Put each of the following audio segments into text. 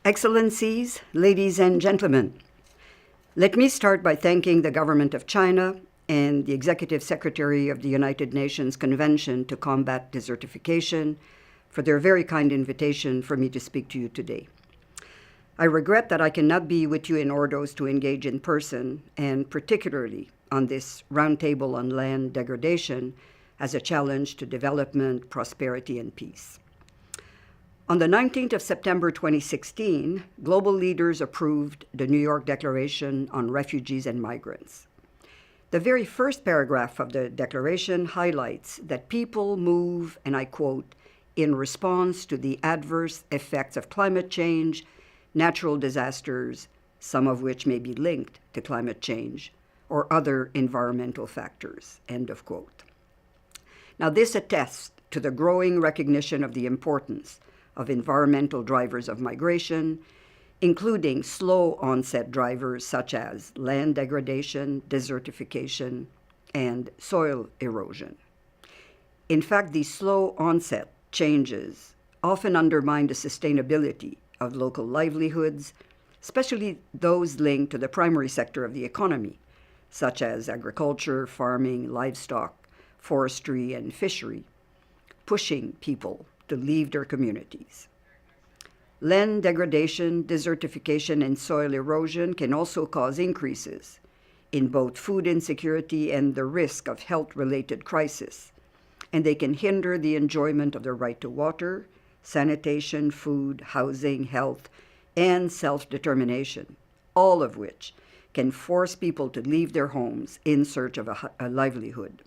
Excellencies, ladies and gentlemen, let me start by thanking the Government of China and the Executive Secretary of the United Nations Convention to Combat Desertification for their very kind invitation for me to speak to you today. I regret that I cannot be with you in Ordos to engage in person, and particularly on this roundtable on land degradation as a challenge to development, prosperity, and peace. On the 19th of September 2016, global leaders approved the New York Declaration on Refugees and Migrants. The very first paragraph of the declaration highlights that people move, and I quote, in response to the adverse effects of climate change, natural disasters, some of which may be linked to climate change, or other environmental factors, end of quote. Now, this attests to the growing recognition of the importance of environmental drivers of migration, including slow onset drivers such as land degradation, desertification, and soil erosion. In fact, these slow onset changes often undermine the sustainability of local livelihoods, especially those linked to the primary sector of the economy, such as agriculture, farming, livestock, forestry, and fishery, pushing people to leave their communities. Land degradation, desertification, and soil erosion can also cause increases in both food insecurity and the risk of health-related crisis, and they can hinder the enjoyment of the right to water, sanitation, food, housing, health, and self-determination, all of which can force people to leave their homes in search of a livelihood.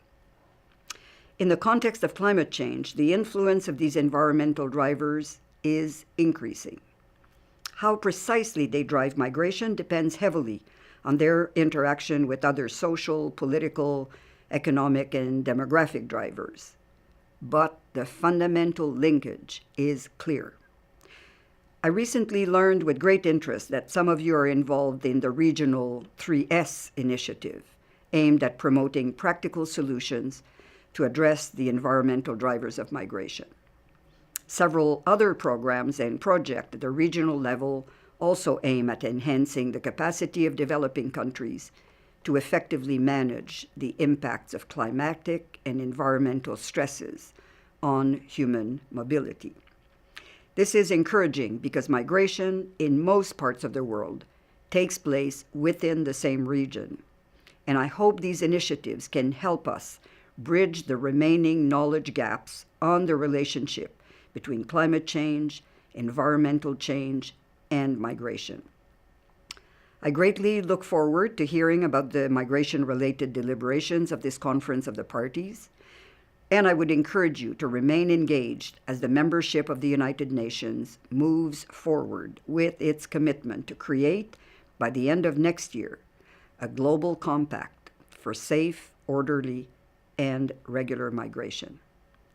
In the context of climate change, the influence of these environmental drivers is increasing. How precisely they drive migration depends heavily on their interaction with other social, political, economic, and demographic drivers. But the fundamental linkage is clear. I recently learned with great interest that some of you are involved in the regional 3S initiative, aimed at promoting practical solutions to address the environmental drivers of migration. Several other programs and projects at the regional level also aim at enhancing the capacity of developing countries to effectively manage the impacts of climatic and environmental stresses on human mobility. This is encouraging because migration in most parts of the world takes place within the same region, and I hope these initiatives can help us bridge the remaining knowledge gaps on the relationship between climate change, environmental change, and migration. I greatly look forward to hearing about the migration-related deliberations of this Conference of the Parties, and I would encourage you to remain engaged as the membership of the United Nations moves forward with its commitment to create, by the end of next year, a global compact for safe, orderly, and regular migration.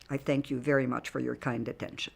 I thank you very much for your kind attention.